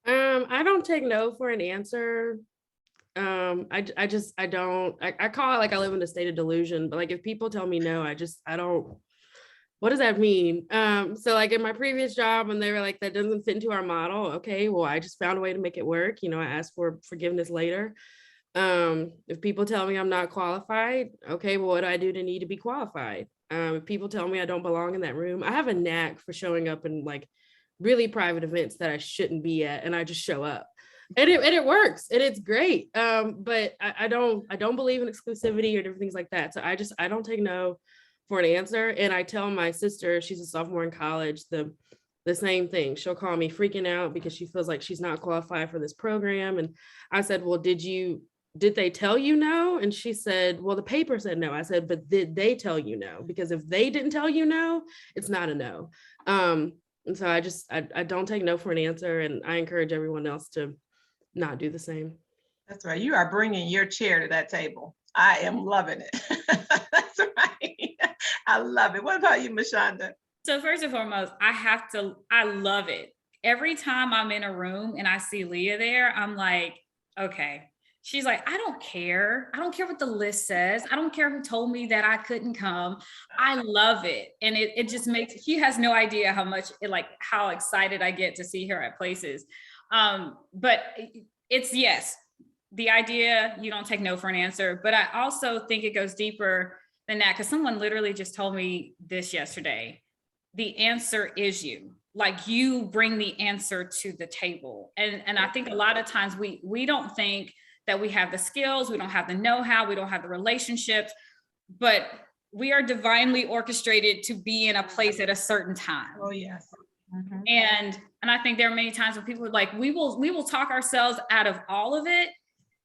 S4: I don't take no for an answer. I don't, I call it like I live in a state of delusion, but like if people tell me no, I don't, what does that mean? So like in my previous job, and they were like, that doesn't fit into our model. Okay, well, I just found a way to make it work. You know, I asked for forgiveness later. If people tell me I'm not qualified, okay, well, what do I do to need to be qualified? If people tell me I don't belong in that room, I have a knack for showing up in like really private events that I shouldn't be at, and I just show up. And it works, and it's great. But I don't believe in exclusivity or different things like that. So I don't take no for an answer. And I tell my sister, she's a sophomore in college, the same thing. She'll call me freaking out because she feels like she's not qualified for this program. And I said, well, did they tell you no? And she said, well, the paper said no. I said, but did they tell you no? Because if they didn't tell you no, it's not a no. And so I don't take no for an answer, and I encourage everyone else to not do the same.
S1: That's right. You are bringing your chair to that table. I am loving it. That's right. I love it. What about you, Mashonda?
S2: So first and foremost, I love it. Every time I'm in a room and I see Leah there, I'm like, okay. She's like, I don't care. I don't care what the list says. I don't care who told me that I couldn't come. I love it. And it just makes, she has no idea how much, how excited I get to see her at places. But it's, yes, the idea, you don't take no for an answer, but I also think it goes deeper than that, because someone literally just told me this yesterday. The answer is you. Like, you bring the answer to the table. And I think a lot of times we don't think that we have the skills, we don't have the know-how, we don't have the relationships, but we are divinely orchestrated to be in a place at a certain time.
S1: Oh, yes. Mm-hmm.
S2: And I think there are many times when people are like, we will talk ourselves out of all of it,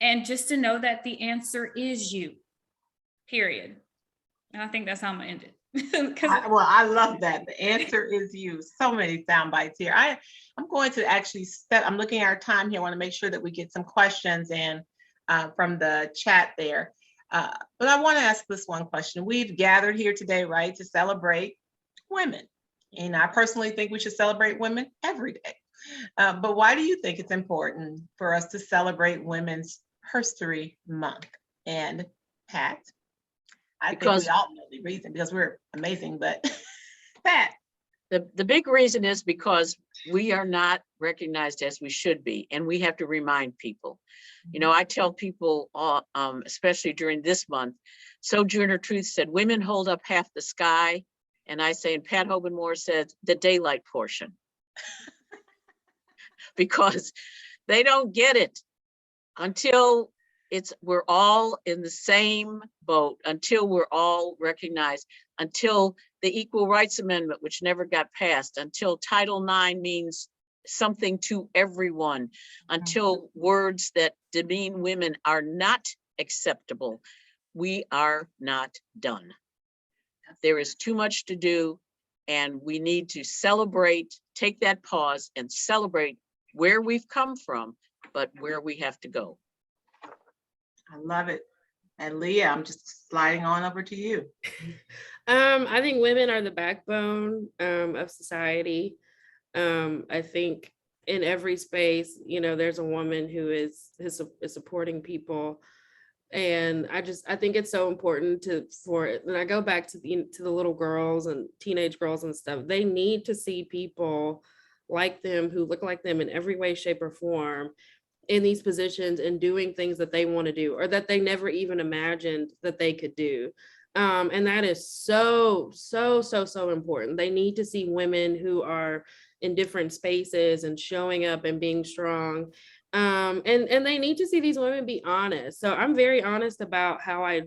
S2: and just to know that the answer is you, period. And I think that's how I'm gonna end it.
S1: I love that. The answer is you. So many sound bites here. I'm going to actually I'm looking at our time here. I want to make sure that we get some questions in from the chat there. But I want to ask this one question. We've gathered here today, right, to celebrate women. And I personally think we should celebrate women every day. But why do you think it's important for us to celebrate Women's History Month? And Pat? I think we all know the reason, because we're amazing, but Pat.
S5: The big reason is because we are not recognized as we should be, and we have to remind people. You know, I tell people, especially during this month, Sojourner Truth said, women hold up half the sky. And I say, and Pat Hoben-Moore said, the daylight portion. Because they don't get it until we're all in the same boat, until we're all recognized, until the Equal Rights Amendment, which never got passed, until Title IX means something to everyone, until words that demean women are not acceptable. we are not done. There is too much to do, and we need to celebrate, take that pause and celebrate where we've come from, but where we have to go.
S1: I love it. And Leah, I'm just sliding on over to you.
S4: I think women are the backbone of society. I think in every space, there's a woman who is supporting people. And I think it's so important and I go back to the little girls and teenage girls and stuff. They need to see people like them, who look like them in every way, shape, or form, in these positions and doing things that they want to do or that they never even imagined that they could do. And that is so important. They need to see women who are in different spaces and showing up and being strong. And they need to see these women be honest. So I'm very honest about how I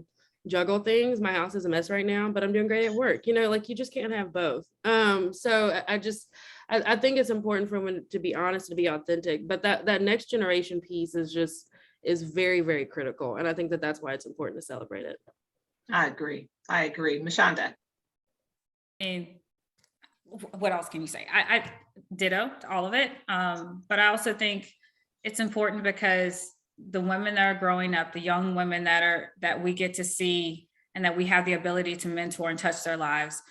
S4: juggle things. My house is a mess right now, but I'm doing great at work. You just can't have both. So I think it's important for women to be honest, to be authentic, but that next generation piece is very, very critical. And I think that's why it's important to celebrate it.
S1: I agree. Mashonda.
S2: And what else can you say? I ditto to all of it. But I also think it's important because the women that are growing up, the young women that we get to see and that we have the ability to mentor and touch their lives,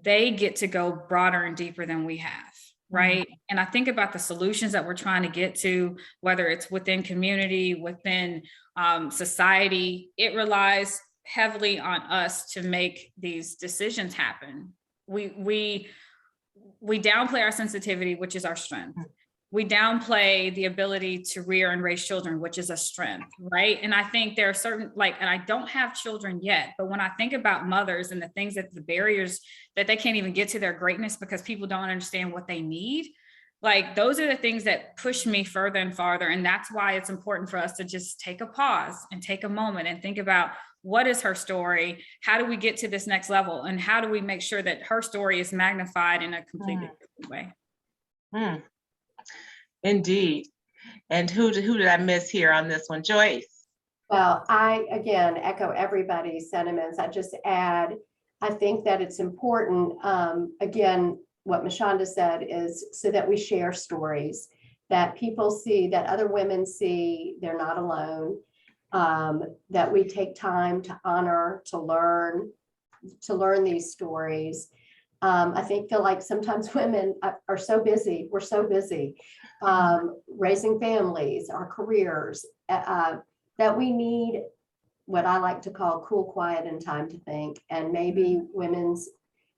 S2: they get to go broader and deeper than we have, right? Mm-hmm. And I think about the solutions that we're trying to get to, whether it's within community, within society, it relies heavily on us to make these decisions happen. We downplay our sensitivity, which is our strength. We downplay the ability to rear and raise children, which is a strength, right? And I think there are certain, and I don't have children yet, but when I think about mothers and the barriers that they can't even get to their greatness because people don't understand what they need, those are the things that push me further and farther. And that's why it's important for us to just take a pause and take a moment and think about, what is her story? How do we get to this next level? And how do we make sure that her story is magnified in a completely different way?
S1: Indeed. And who did I miss here on this one? Joyce.
S3: Well, I, again, echo everybody's sentiments. I just add, I think that it's important, again, what Mashonda said is so that we share stories, that people see, that other women see they're not alone, that we take time to honor, to learn these stories. I feel like sometimes women are so busy, we're so busy raising families, our careers, that we need what I like to call cool, quiet, and time to think. And maybe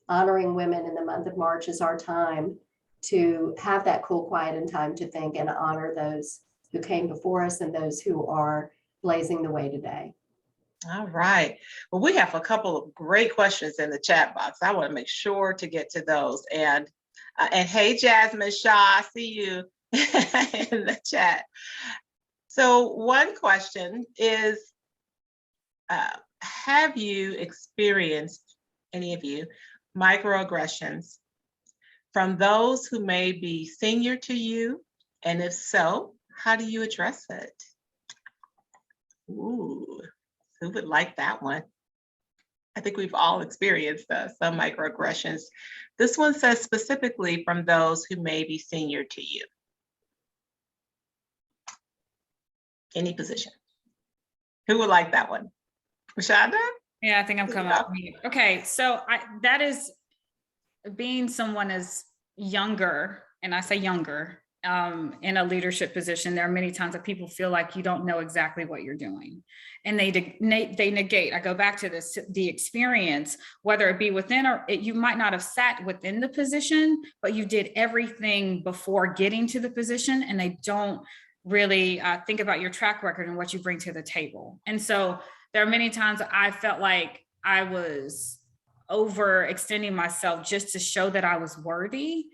S3: honoring women in the month of March is our time to have that cool, quiet, and time to think and honor those who came before us and those who are blazing the way today.
S1: All right. Well, we have a couple of great questions in the chat box. I want to make sure to get to those. And hey, Jasmine Shaw, I see you in the chat. So one question is, have you experienced, any of you, microaggressions from those who may be senior to you? And if so, how do you address it? Ooh, who would like that one? I think we've all experienced some microaggressions. This one says specifically from those who may be senior to you. Any position. Who would like that one? Mashonda?
S2: Yeah, I think I'm coming up. Okay, so that is being someone as younger, and I say younger, in a leadership position. There are many times that people feel like you don't know exactly what you're doing, and they negate. I go back to this, the experience, whether it be within you might not have sat within the position, but you did everything before getting to the position, and they don't really think about your track record and what you bring to the table. And so there are many times I felt like I was overextending myself just to show that I was worthy.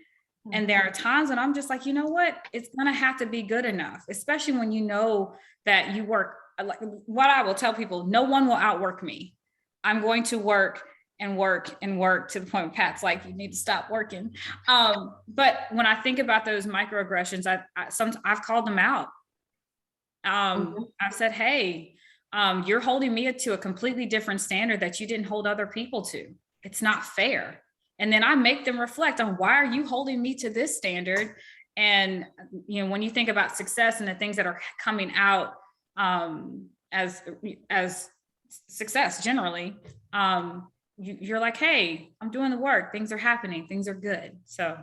S2: And there are times when I'm just like, you know what, it's going to have to be good enough, especially when you know that you work. Like what I will tell people, no one will outwork me. I'm going to work and work and work to the point where Pat's like, you need to stop working. But when I think about those microaggressions, I've called them out. I've said, hey, You're holding me to a completely different standard that you didn't hold other people to. It's not fair. And then I make them reflect on, why are you holding me to this standard? And, you know, when you think about success and the things that are coming out as success generally, you're like, hey, I'm doing the work. Things are happening. Things are good. So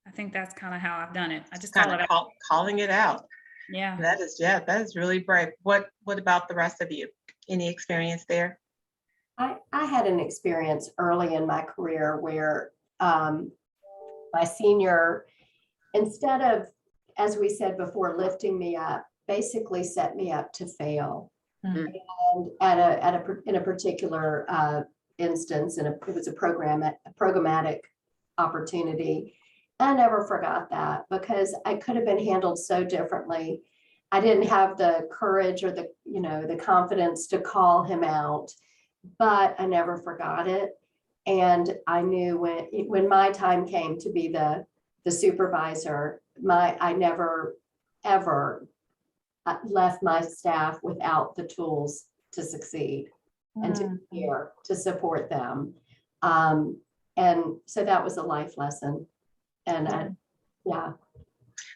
S2: I think that's kind of how I've done it. I just call it out.
S1: Calling it out.
S2: Yeah.
S1: That is really brave. What about the rest of you? Any experience there?
S3: I had an experience early in my career where my senior, instead of, as we said before, lifting me up, basically set me up to fail.
S1: Mhm.
S3: And in a particular instance, and it was a programmatic opportunity. I never forgot that, because I could have been handled so differently. I didn't have the courage or the confidence to call him out, but I never forgot it. And I knew when my time came to be the supervisor, I never ever left my staff without the tools to succeed and to be here to support them. And so that was a life lesson. And yeah.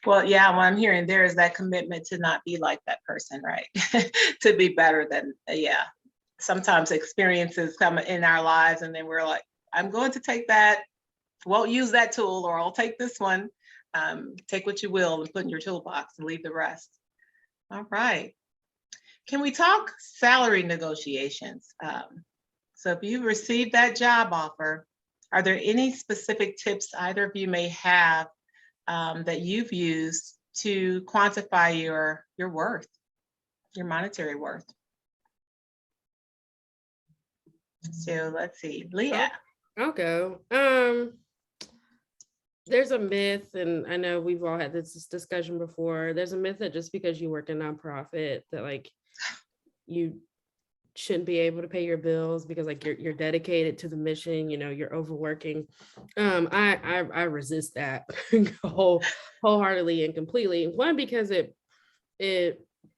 S1: Well, yeah, what I'm hearing there is that commitment to not be like that person, right? To be better than, yeah. Sometimes experiences come in our lives and then we're like, I'm going to take that, won't use that tool, or I'll take this one. Take what you will and put in your toolbox and leave the rest. All right. Can we talk salary negotiations? So if you've received that job offer, are there any specific tips either of you may have that you've used to quantify your worth, your monetary worth? So let's see, Leah.
S4: I'll go. There's a myth, and I know we've all had this discussion before. There's a myth that just because you work in nonprofit that like you shouldn't be able to pay your bills because like you're dedicated to the mission, you know, you're overworking. I resist that wholeheartedly and completely. One, because it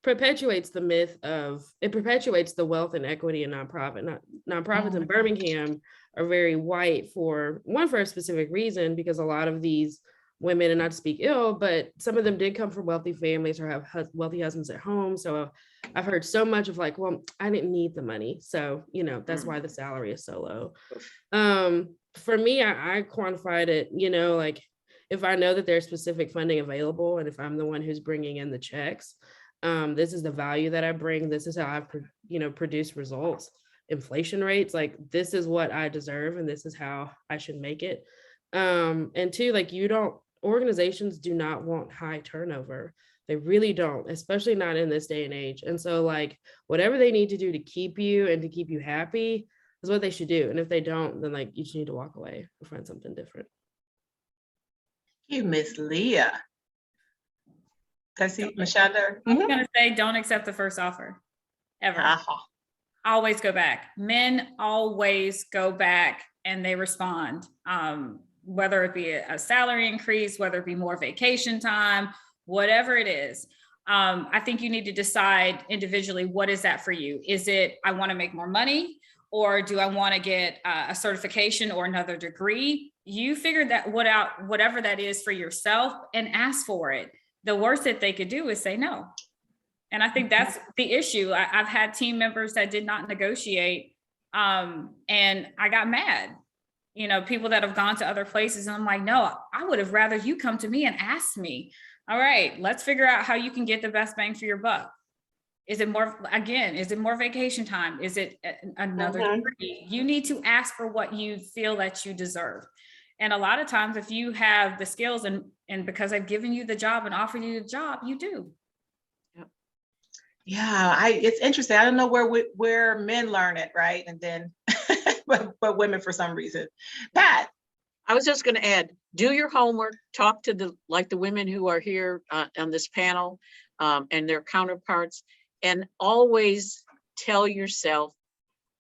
S4: perpetuates the myth of, it perpetuates the wealth and equity in nonprofits in Birmingham are very white for a specific reason, because a lot of these women, and not to speak ill, but some of them did come from wealthy families or have wealthy husbands at home. So I've heard so much of like, well, I didn't need the money. So, you know, that's why the salary is so low. For me, I quantified it, you know, like if I know that there's specific funding available and if I'm the one who's bringing in the checks, this is the value that I bring. This is how I, produce results. Inflation rates, like this is what I deserve and this is how I should make it. And two, like organizations do not want high turnover. They really don't, especially not in this day and age. And so like whatever they need to do to keep you and to keep you happy is what they should do. And if they don't, then like you just need to walk away or find something different.
S1: You, Miss Leah. Mashonda.
S2: I'm gonna say, don't accept the first offer, ever. Always go back. Men always go back and they respond, whether it be a salary increase, whether it be more vacation time, whatever it is. I think you need to decide individually, what is that for you? Is it, I want to make more money, or do I want to get a certification or another degree? You figure that out, whatever that is for yourself, and ask for it. The worst that they could do is say no. And I think that's the issue. I've had team members that did not negotiate, and I got mad. You know, people that have gone to other places, and I'm like, no, I would have rather you come to me and ask me, all right, let's figure out how you can get the best bang for your buck. Is it more vacation time? Is it another degree? You need to ask for what you feel that you deserve. And a lot of times, if you have the skills and because I've given you the job and offered you the job, you do.
S1: Yeah, it's interesting. I don't know where men learn it, right? And then, but women for some reason. Pat.
S5: I was just going to add, do your homework, talk to the women who are here on this panel and their counterparts, and always tell yourself,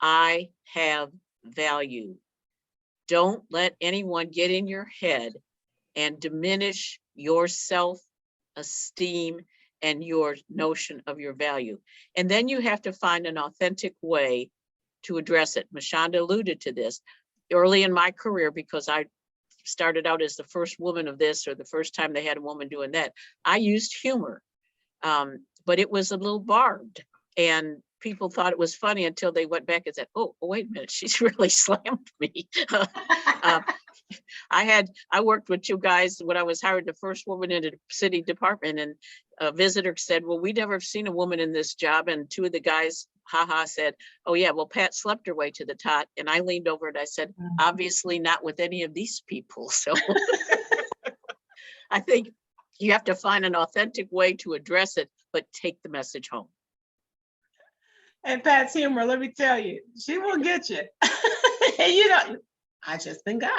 S5: I have value. Don't let anyone get in your head and diminish your self-esteem and your notion of your value. And then you have to find an authentic way to address it. Mashonda alluded to this early in my career, because I started out as the first woman of this, or the first time they had a woman doing that. I used humor, but it was a little barbed, and people thought it was funny until they went back and said, oh, wait a minute, she's really slammed me. I worked with two guys when I was hired, the first woman in the city department, and a visitor said, well, we never have seen a woman in this job. And two of the guys, said, oh yeah, well, Pat slept her way to the top. And I leaned over and I said, obviously not with any of these people. So I think you have to find an authentic way to address it, but take the message home.
S1: And Pat's humor, let me tell you, she will get you. And you know, I just been got.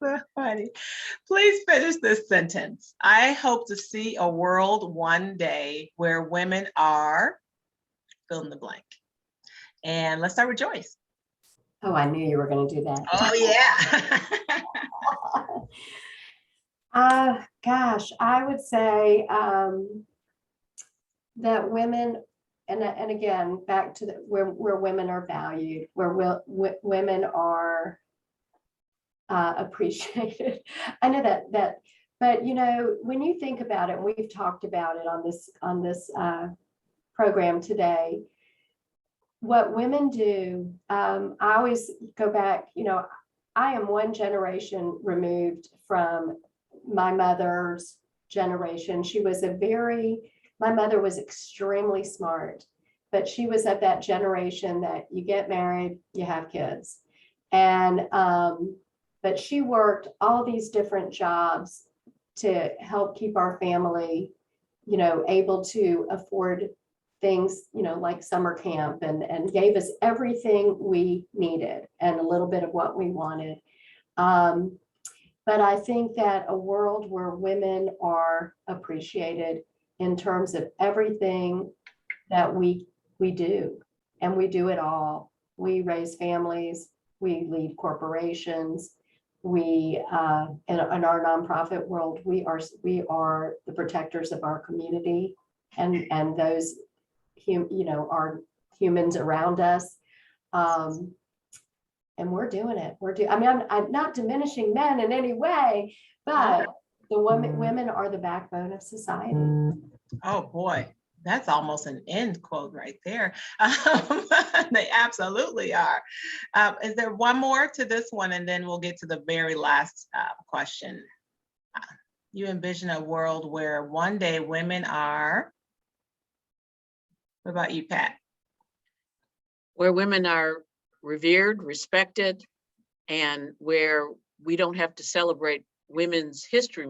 S1: So funny. Please finish this sentence. I hope to see a world one day where women are fill in the blank. And let's start with Joyce.
S3: Oh, I knew you were going to do that.
S1: Oh, yeah.
S3: Gosh, I would say that women, and again, back to where women are valued, where women are appreciated. I know that, but you know, when you think about it, and we've talked about it on this program today, what women do, I always go back, you know, I am one generation removed from my mother's generation. My mother was extremely smart, but she was of that generation that you get married, you have kids. And, but she worked all these different jobs to help keep our family, you know, able to afford things, you know, like summer camp, and gave us everything we needed and a little bit of what we wanted. But I think that a world where women are appreciated in terms of everything that we do, and we do it all. We raise families, we lead corporations, we in our nonprofit world, we are the protectors of our community and those are humans around us. And we're doing it. I mean, I'm not diminishing men in any way, but the women are the backbone of society.
S1: Oh boy, that's almost an end quote right there. They absolutely are. Is there one more to this one, and then we'll get to the very last question? You envision a world where one day women are. What about you, Pat?
S5: Where women are revered, respected, and where we don't have to celebrate Women's History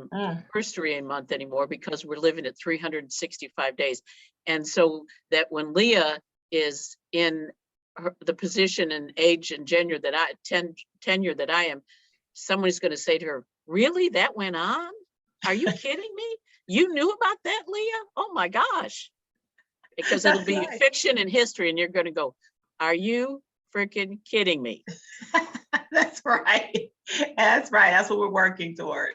S5: Month anymore, because we're living at 365 days. And so that when Leah is in the position and age and tenure that I am, someone's going to say to her, really, that went on? Are you kidding me? You knew about that, Leah? Oh my gosh. Because it'll be right. Fiction and history, and you're going to go, are you freaking kidding me?
S1: That's right. That's right. That's what we're working toward.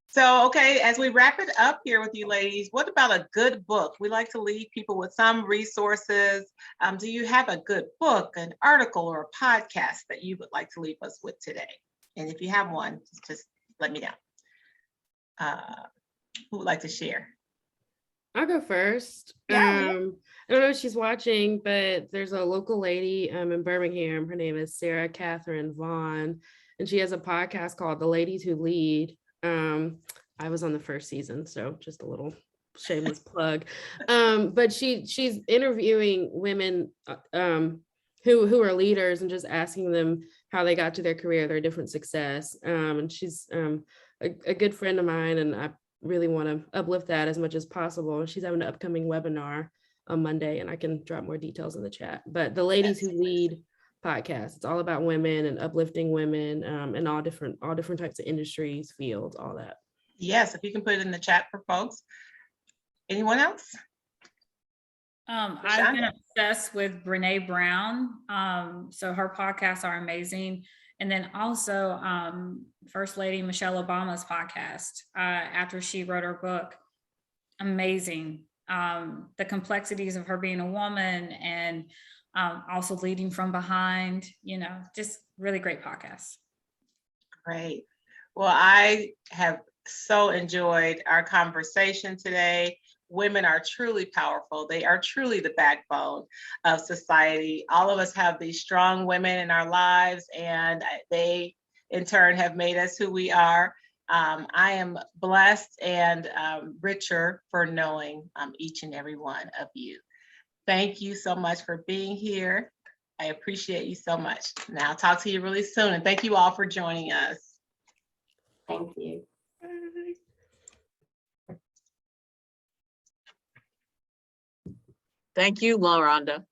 S1: So, okay, as we wrap it up here with you ladies, what about a good book? We like to leave people with some resources. Do you have a good book, an article, or a podcast that you would like to leave us with today? And if you have one, just let me know. Who would like to share?
S4: I'll go first.
S1: Yeah.
S4: I don't know if she's watching, but there's a local lady in Birmingham. Her name is Sarah Catherine Vaughn, and she has a podcast called The Ladies Who Lead. I was on the first season, so just a little shameless plug. But she's interviewing women who are leaders and just asking them how they got to their career, their different success. And she's a good friend of mine, and I really want to uplift that as much as possible. She's having an upcoming webinar on Monday, and I can drop more details in the chat. But the Ladies Who Lead podcast, it's all about women and uplifting women in all different types of industries, fields, all that.
S1: Yes, if you can put it in the chat for folks. Anyone else?
S2: I've been obsessed with Renee Brown. So her podcasts are amazing. And then also First Lady Michelle Obama's podcast after she wrote her book. Amazing. The complexities of her being a woman and also leading from behind, just really great podcast.
S1: Great. Well, I have so enjoyed our conversation today. Women are truly powerful. They are truly the backbone of society. All of us have these strong women in our lives, and they in turn have made us who we are. I am blessed and richer for knowing each and every one of you. Thank you so much for being here. I appreciate you so much. And I'll talk to you really soon. And thank you all for joining us.
S3: Thank you.
S5: Thank you, Mashonda.